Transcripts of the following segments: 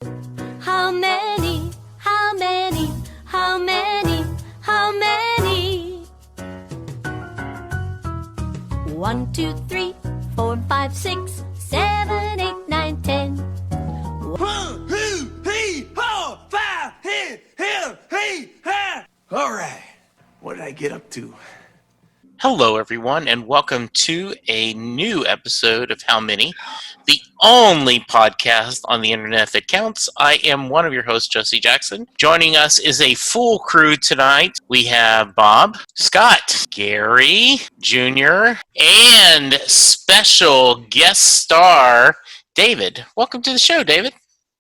How many? How many? How many? How many? 1, 2, 3, 4, 5, 6, 7, 8, 9, 10. All right, what did I get up to? Hello, everyone, and welcome to a new episode of How Many, the only podcast on the internet that counts. I am one of your hosts, Jesse Jackson. Joining us is a full crew tonight. We have Bob, Scott, Gary, Jr., and special guest star, David. Welcome to the show, David.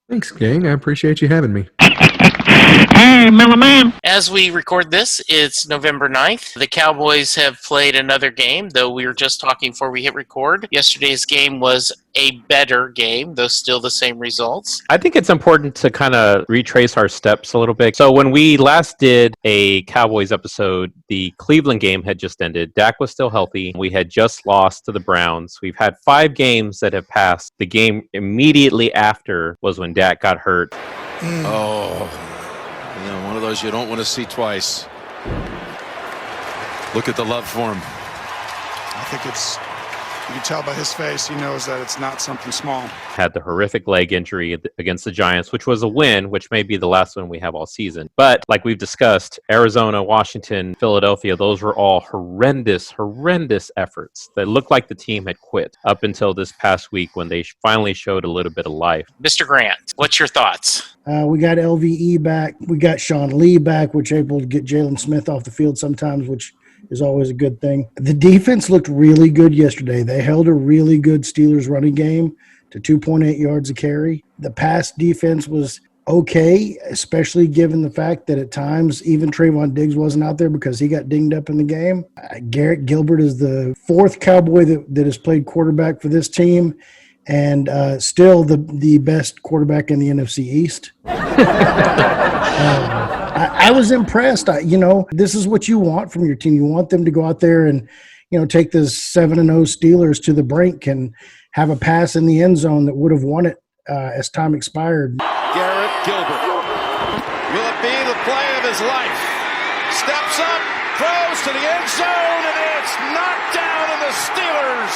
Thanks, gang. I appreciate you having me. Hey, man. As we record this, it's November 9th. The Cowboys have played another game, though we were just talking before we hit record. Yesterday's game was a better game, though still the same results. I think it's important to kind of retrace our steps a little bit. So when we last did a Cowboys episode, the Cleveland game had just ended. Dak was still healthy. We had just lost to the Browns. We've had 5 games that have passed. The game immediately after was when Dak got hurt. Oh, yeah, one of those you don't want to see twice. Look at the love for him. I think you can tell by his face, he knows that it's not something small. Had the horrific leg injury against the Giants, which was a win, which may be the last one we have all season. But like we've discussed, Arizona, Washington, Philadelphia, those were all horrendous efforts that looked like the team had quit up until this past week when they finally showed a little bit of life. Mr. Grant, what's your thoughts? We got LVE back. We got Sean Lee back, which able to get Jalen Smith off the field sometimes, which is always a good thing. The defense looked really good yesterday. They held a really good Steelers running game to 2.8 yards a carry. The pass defense was okay, especially given the fact that at times even Trayvon Diggs wasn't out there because he got dinged up in the game. Garrett Gilbert is the 4th Cowboy that has played quarterback for this team, and still the best quarterback in the NFC East. I was impressed. This is what you want from your team. You want them to go out there and, take the 7-0 Steelers to the brink and have a pass in the end zone that would have won it as time expired. Garrett Gilbert. Will it be the play of his life? Steps up, throws to the end zone, and it's knocked down, and the Steelers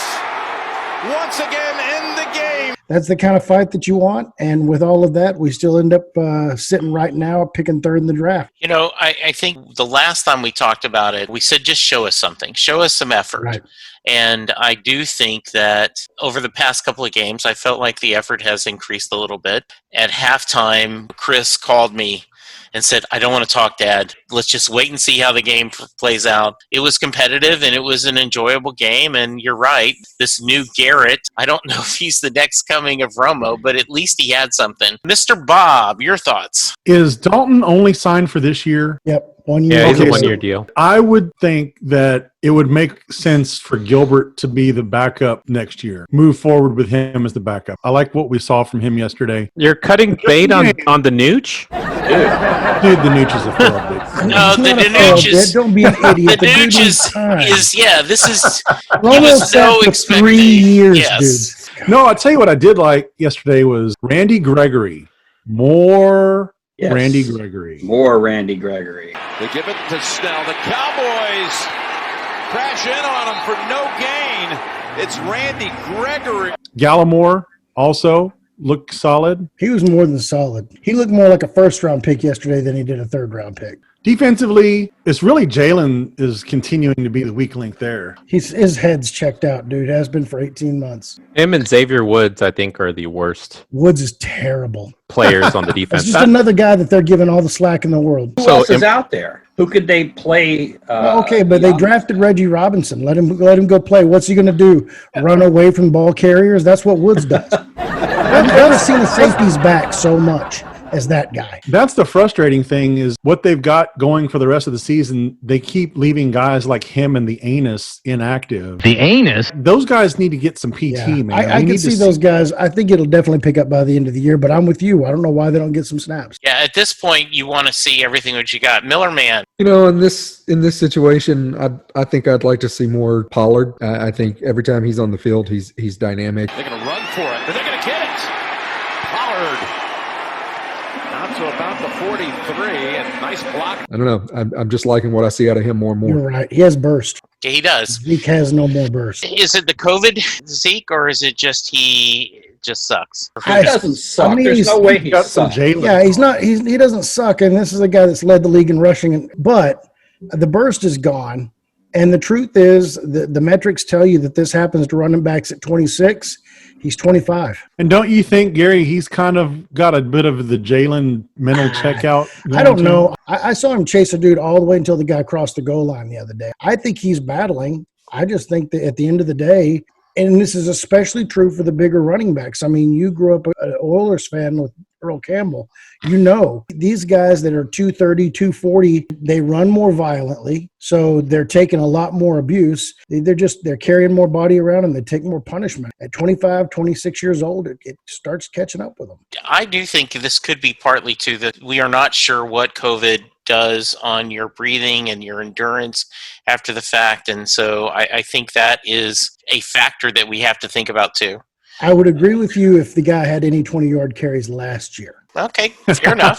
once again in the game. That's the kind of fight that you want, and with all of that, we still end up sitting right now picking 3rd in the draft. I think the last time we talked about it, we said just show us something. Show us some effort. Right. And I do think that over the past couple of games, I felt like the effort has increased a little bit. At halftime, Chris called me and said, I don't want to talk, Dad. Let's just wait and see how the game plays out. It was competitive, and it was an enjoyable game, and you're right. This new Garrett, I don't know if he's the next coming of Romo, but at least he had something. Mr. Bob, your thoughts? Is Dalton only signed for this year? Yep, 1 year. Yeah, he's a 1-year deal. I would think that it would make sense for Gilbert to be the backup next year. Move forward with him as the backup. I like what we saw from him yesterday. You're cutting bait on the Nooch? Dude, the Nooch is a fail. No, the Nooch is... Don't be an idiot. The Nooch this is... Romo he was so for 3 years, yes. dude. No, I'll tell you what I did like yesterday was Randy Gregory. More Randy Gregory. More Randy Gregory. They give it to Snell. The Cowboys crash in on him for no gain. It's Randy Gregory. Gallimore also looked solid. He was more than solid. He looked more like a 1st-round pick yesterday than he did a 3rd-round pick. Defensively, it's really Jalen is continuing to be the weak link there. His head's checked out, dude. Has been for 18 months. Him and Xavier Woods, I think, are the worst Woods is terrible. players on the defense. It's just another guy that they're giving all the slack in the world. Who else is out there? Who could they play? Okay, but they drafted Reggie Robinson. Let him go play. What's he going to do? Run away from ball carriers? That's what Woods does. I've never seen the safeties back so much as that guy. That's the frustrating thing is what they've got going for the rest of the season. They keep leaving guys like him and the Anus inactive. The Anus? Those guys need to get some PT, man. I can see those guys. I think it'll definitely pick up by the end of the year, but I'm with you. I don't know why they don't get some snaps. Yeah, at this point, you want to see everything that you got. Miller Man. In this situation, I think I'd like to see more Pollard. I think every time he's on the field, he's dynamic. They're going to run for it, but they're going to get it. Pollard to about the 43, and nice block. I don't know. I'm just liking what I see out of him more and more. You're right. He has burst. Yeah, he does. Zeke has no more burst. Is it the COVID Zeke, or is it just he just sucks? He doesn't suck. I mean, There's no way he got some sucks. Jalen. Yeah, he's not. He doesn't suck, and this is a guy that's led the league in rushing. But the burst is gone, and the truth is, the metrics tell you that this happens to running backs at 26. He's 25. And don't you think, Gary, he's kind of got a bit of the Jalen mental checkout? I don't know. I saw him chase a dude all the way until the guy crossed the goal line the other day. I think he's battling. I just think that at the end of the day, and this is especially true for the bigger running backs. I mean, you grew up an Oilers fan with Earl Campbell. You know, these guys that are 230, 240, they run more violently. So they're taking a lot more abuse. They're carrying more body around and they take more punishment. At 25, 26 years old, it starts catching up with them. I do think this could be partly to that we are not sure what COVID does on your breathing and your endurance after the fact. And so I think that is a factor that we have to think about too. I would agree with you if the guy had any 20-yard carries last year. Okay, fair enough.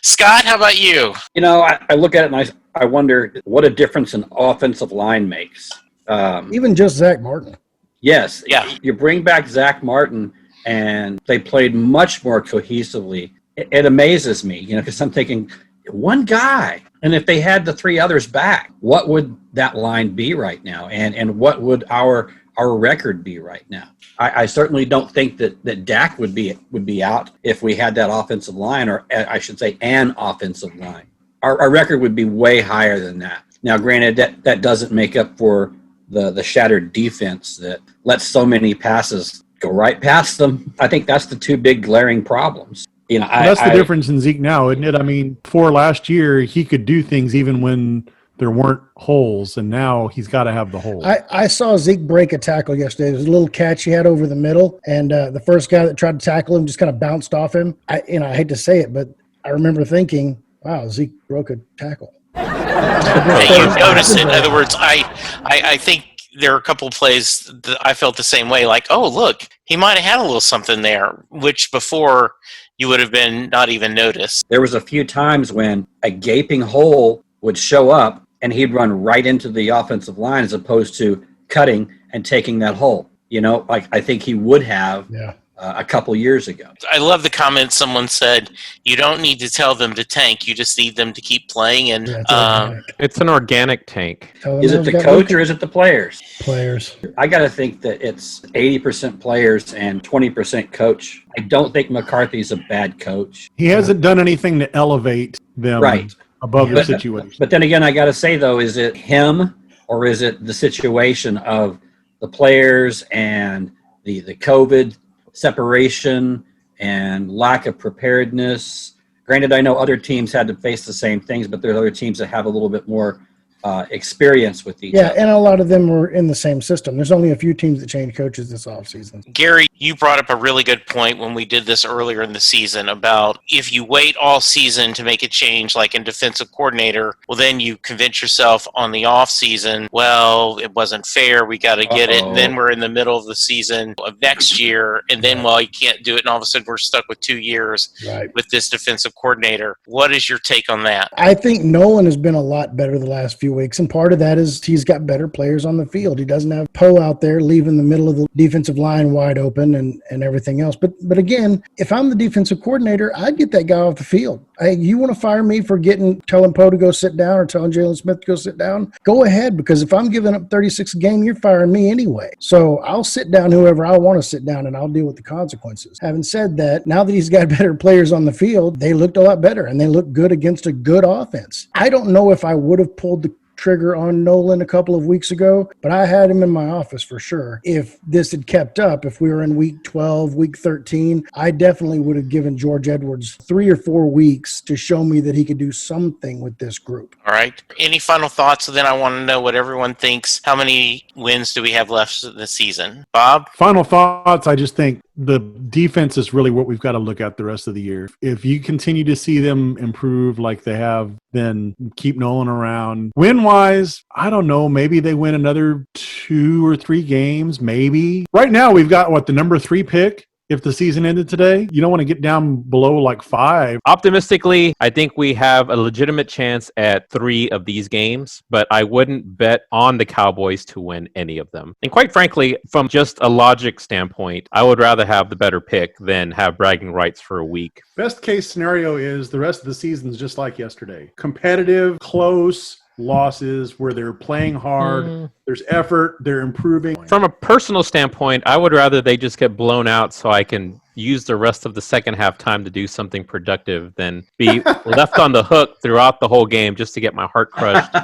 Scott, how about you? You know, I look at it and I wonder what a difference an offensive line makes. Even just Zach Martin. Yes. Yeah. You bring back Zach Martin, and they played much more cohesively. It amazes me, you know, because I'm thinking, one guy, and if they had the three others back, what would that line be right now? And what would our record be right now? I certainly don't think that Dak would be out if we had that offensive line, or I should say an offensive line. Our record would be way higher than that. Now, granted, that doesn't make up for the shattered defense that lets so many passes go right past them. I think that's the two big glaring problems. You know, that's the difference in Zeke now, isn't it? I mean, for last year, he could do things even when there weren't holes, and now he's got to have the hole. I saw Zeke break a tackle yesterday. There was a little catch he had over the middle, and the first guy that tried to tackle him just kind of bounced off him. I hate to say it, but I remember thinking, wow, Zeke broke a tackle. You notice it. In other words, I think there are a couple of plays that I felt the same way, like, oh, look, he might have had a little something there, which before you would have been not even noticed. There was a few times when a gaping hole would show up and he'd run right into the offensive line as opposed to cutting and taking that hole. You know, like I think he would have a couple years ago. I love the comment someone said, you don't need to tell them to tank, you just need them to keep playing. And it's an organic tank. Is it the coach or is it the players? Players. I got to think that it's 80% players and 20% coach. I don't think McCarthy's a bad coach. He hasn't done anything to elevate them above the situation. But then again, I got to say, though, is it him or is it the situation of the players and the COVID separation and lack of preparedness? Granted, I know other teams had to face the same things, but there's other teams that have a little bit more experience with each other. And a lot of them were in the same system. There's only a few teams that changed coaches this offseason. Gary, you brought up a really good point when we did this earlier in the season about if you wait all season to make a change, like in defensive coordinator, well, then you convince yourself on the off season, well, it wasn't fair, we got to get it. And then we're in the middle of the season of next year. And then, well, you can't do it. And all of a sudden we're stuck with 2 years with this defensive coordinator. What is your take on that? I think Nolan has been a lot better the last few weeks, and part of that is he's got better players on the field. He doesn't have Poe out there leaving the middle of the defensive line wide open and everything else. But again, if I'm the defensive coordinator, I'd get that guy off the field. You want to fire me for telling Poe to go sit down or telling Jalen Smith to go sit down? Go ahead, because if I'm giving up 36 a game, you're firing me anyway. So I'll sit down whoever I want to sit down, and I'll deal with the consequences. Having said that, now that he's got better players on the field, they looked a lot better, and they look good against a good offense. I don't know if I would have pulled the trigger on Nolan a couple of weeks ago, but I had him in my office for sure. If this had kept up, if we were in week 12, week 13, I definitely would have given George Edwards 3 or 4 weeks to show me that he could do something with this group. All right. Any final thoughts? So then I want to know what everyone thinks. How many wins do we have left this season? Bob? Final thoughts, I just think the defense is really what we've got to look at the rest of the year. If you continue to see them improve like they have, then keep Nolan around. Win-wise, I don't know. Maybe they win another 2 or 3 games, maybe. Right now, we've got, the number 3 pick if the season ended today. You don't want to get down below like 5. Optimistically, I think we have a legitimate chance at 3 of these games, but I wouldn't bet on the Cowboys to win any of them. And quite frankly, from just a logic standpoint, I would rather have the better pick than have bragging rights for a week. Best case scenario is the rest of the season's just like yesterday. Competitive, close losses where they're playing hard, there's effort, they're improving. From a personal standpoint, I would rather they just get blown out so I can use the rest of the second half time to do something productive than be left on the hook throughout the whole game just to get my heart crushed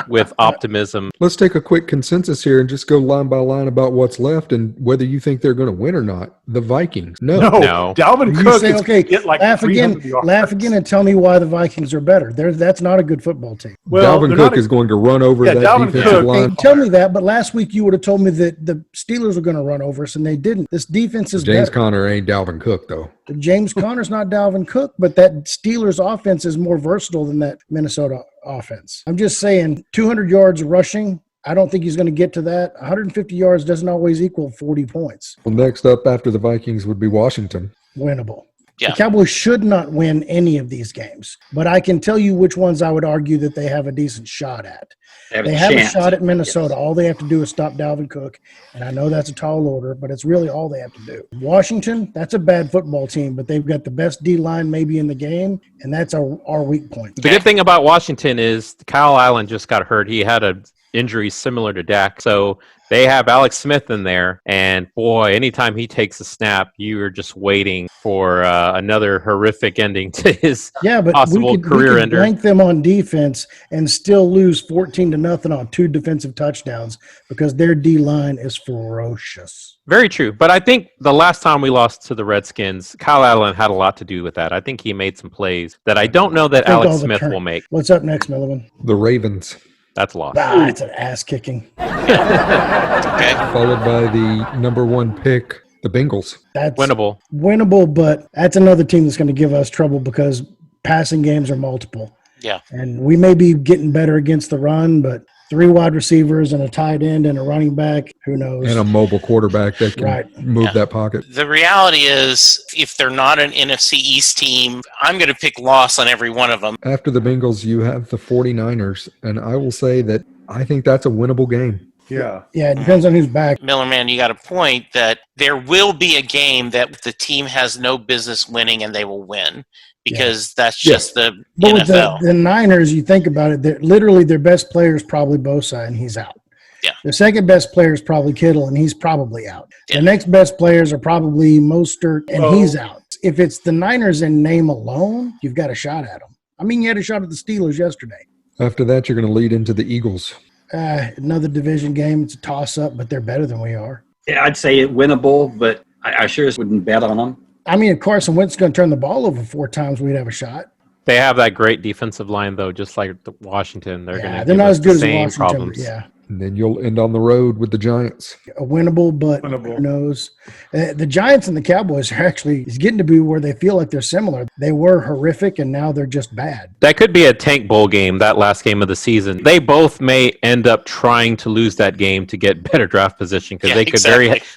with optimism. Let's take a quick consensus here and just go line by line about what's left and whether you think they're going to win or not. The Vikings. No. Dalvin You Cook say, is okay, get like laugh 300 again, yards. laugh again, and tell me why the Vikings are better. That's not a good football team. Well, Dalvin they're Cook not is going to run over that Dalvin defensive Cook- line. Hey, tell me that, but last week you would have told me that the Steelers were going to run over us, and they didn't. This defense is James better. Conner ain't Dalvin Cook, though. James Conner's not Dalvin Cook, but that Steelers offense is more versatile than that Minnesota offense. I'm just saying, 200 yards rushing, I don't think he's going to get to that. 150 yards doesn't always equal 40 points. Well, next up after the Vikings would be Washington. Winnable. Yeah. The Cowboys should not win any of these games, but I can tell you which ones I would argue that they have a decent shot at. They have a chance. shot at Minnesota. Yes. All they have to do is stop Dalvin Cook, and I know that's a tall order, but it's really all they have to do. Washington, that's a bad football team, but they've got the best D-line maybe in the game, and that's our weak point. The good thing about Washington is Kyle Allen just got hurt. He had an injury similar to Dak. So they have Alex Smith in there. And boy, anytime he takes a snap, you're just waiting for another horrific ending to his possible career ender. Blank them on defense and still lose 14-0 on 2 defensive touchdowns because their D-line is ferocious. Very true. But I think the last time we lost to the Redskins, Kyle Allen had a lot to do with that. I think he made some plays that I don't know that Alex Smith will make. What's up next, Milliman? The Ravens. That's a loss. It's an ass kicking. Okay. Followed by the number 1 pick, the Bengals. That's Winnable, but that's another team that's going to give us trouble because passing games are multiple. Yeah. And we may be getting better against the run, but 3 wide receivers and a tight end and a running back, who knows? And a mobile quarterback that can move that pocket. The reality is, if they're not an NFC East team, I'm going to pick loss on every one of them. After the Bengals, you have the 49ers, and I will say that I think that's a winnable game. Yeah. Yeah, it depends on who's back. Miller, man, you got a point that there will be a game that the team has no business winning and they will win because that's just the But with NFL. the Niners, you think about it, literally their best player is probably Bosa, and he's out. Yeah. The second best player is probably Kittle, and he's probably out. Yeah. The next best players are probably Mostert, and he's out. If it's the Niners in name alone, you've got a shot at them. I mean, you had a shot at the Steelers yesterday. After that, you're going to lead into the Eagles. Another division game. It's a toss-up, but they're better than we are. Yeah, I'd say it winnable, but I sure wouldn't bet on them. I mean, if Carson Wentz is going to turn the ball over 4 times, we'd have a shot. They have that great defensive line, though, just like the Washington. They're going to they're not as good as same Washington. problems. Yeah. And then you'll end on the road with the Giants. A winnable, but who knows? The Giants and the Cowboys are actually it's getting to be where they feel like they're similar. They were horrific, and now they're just bad. That could be a tank bowl game, that last game of the season. They both may end up trying to lose that game to get better draft position because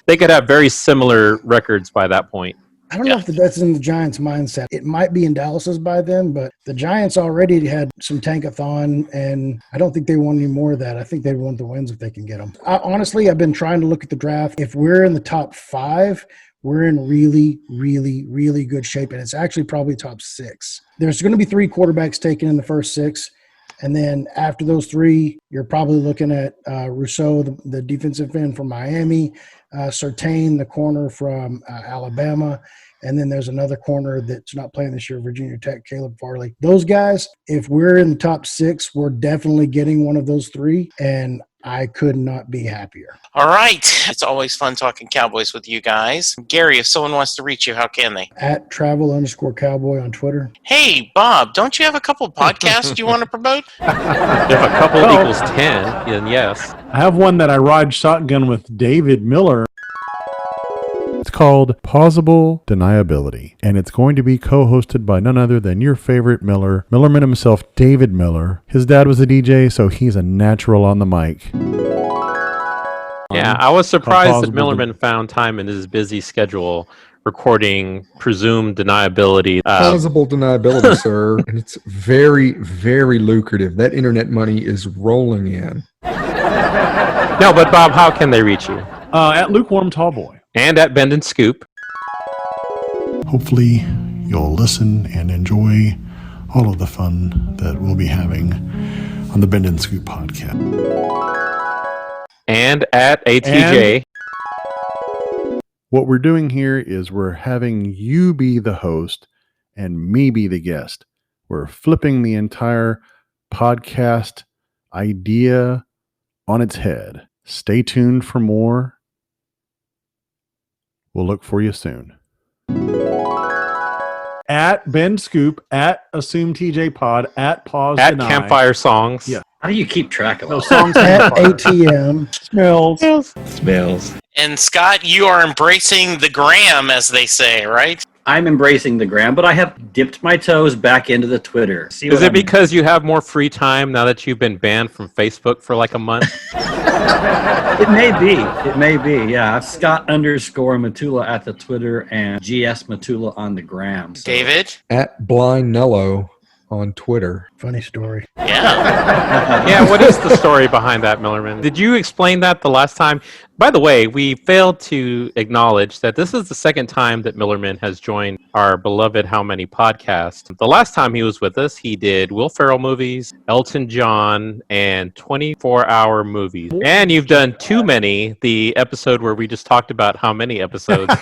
they could have very similar records by that point. I don't know if that's in the Giants' mindset. It might be in Dallas's by then, but the Giants already had some tankathon, and I don't think they want any more of that. I think they want the wins if they can get them. Honestly, I've been trying to look at the draft. If we're in the top 5, we're in really, really, really good shape, and it's actually probably top 6. There's going to be 3 quarterbacks taken in the first 6. And then after those 3, you're probably looking at Rousseau, the defensive end from Miami, Surtain, the corner from Alabama, and then there's another corner that's not playing this year, Virginia Tech, Caleb Farley. Those guys, if we're in the top 6, we're definitely getting one of those 3, and I could not be happier. All right. It's always fun talking Cowboys with you guys. Gary, if someone wants to reach you, how can they? At @travel_cowboy on Twitter. Hey, Bob, don't you have a couple podcasts you want to promote? If a couple equals 10, then yes. I have one that I ride shotgun with David Miller. It's called Plausible Deniability, and it's going to be co-hosted by none other than your favorite Millerman himself, David Miller. His dad was a DJ, so he's a natural on the mic. Yeah, I was surprised that Plausible Millerman found time in his busy schedule recording presumed deniability. Plausible deniability, sir. And it's very, very lucrative. That internet money is rolling in. No, but Bob, how can they reach you? At Lukewarm Tallboy. And at Bend and Scoop. Hopefully, you'll listen and enjoy all of the fun that we'll be having on the Bend and Scoop podcast. And at ATJ. And what we're doing here is we're having you be the host and me be the guest. We're flipping the entire podcast idea on its head. Stay tuned for more. We'll look for you soon. At Ben Scoop, at Assume TJ Pod, at Pause At Deny. Campfire Songs. Yeah. How do you keep track of all Those songs At ATM. smells. And Scott, you are embracing the gram, as they say, right? I'm embracing the gram, but I have dipped my toes back into the Twitter. Is it because you have more free time now that you've been banned from Facebook for like a month? It may be. It may be. Yeah. Scott _Matula at the Twitter and GS Matula on the gram. So. David? At Blind Nello on Twitter. Funny story. Yeah. Yeah, what is the story behind that, Millerman? Did you explain that the last time? By the way, we failed to acknowledge that this is the second time that Millerman has joined our beloved How Many podcast. The last time he was with us, he did Will Ferrell movies, Elton John, and 24-hour movies. And you've done too many, the episode where we just talked about how many episodes.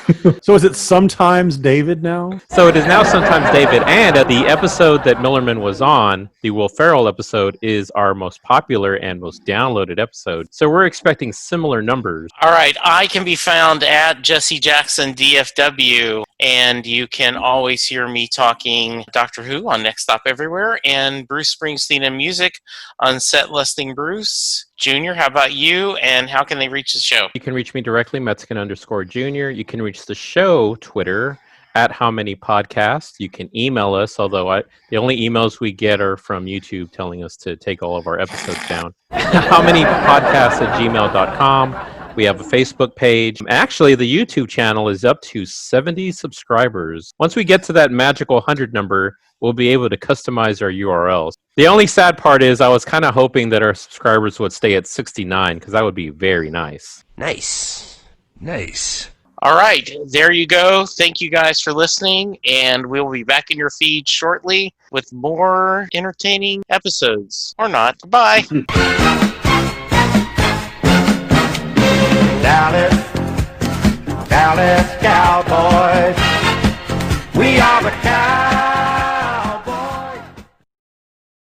So is it Sometimes David now? So it is now Sometimes David, and the episode that Millerman was on, the Will Ferrell episode, is our most popular and most downloaded episode. So we're expecting similar numbers. All right. I can be found at Jesse Jackson DFW, and you can always hear me talking Doctor Who on Next Stop Everywhere and Bruce Springsteen and music on Set Listing Bruce. Junior, how about you? And how can they reach the show? You can reach me directly, Mexican_Junior. You can reach the show Twitter at How Many Podcasts. You can email us, although the only emails we get are from YouTube telling us to take all of our episodes down. howmanypodcasts@gmail.com. We have a Facebook page. Actually, the YouTube channel is up to 70 subscribers. Once we get to that magical 100 number, we'll be able to customize our URLs. The only sad part is I was kind of hoping that our subscribers would stay at 69, because that would be very nice. Nice. Nice. All right. There you go. Thank you guys for listening, and we'll be back in your feed shortly with more entertaining episodes. Or not. Bye. Dallas Cowboys. We are the Cowboys.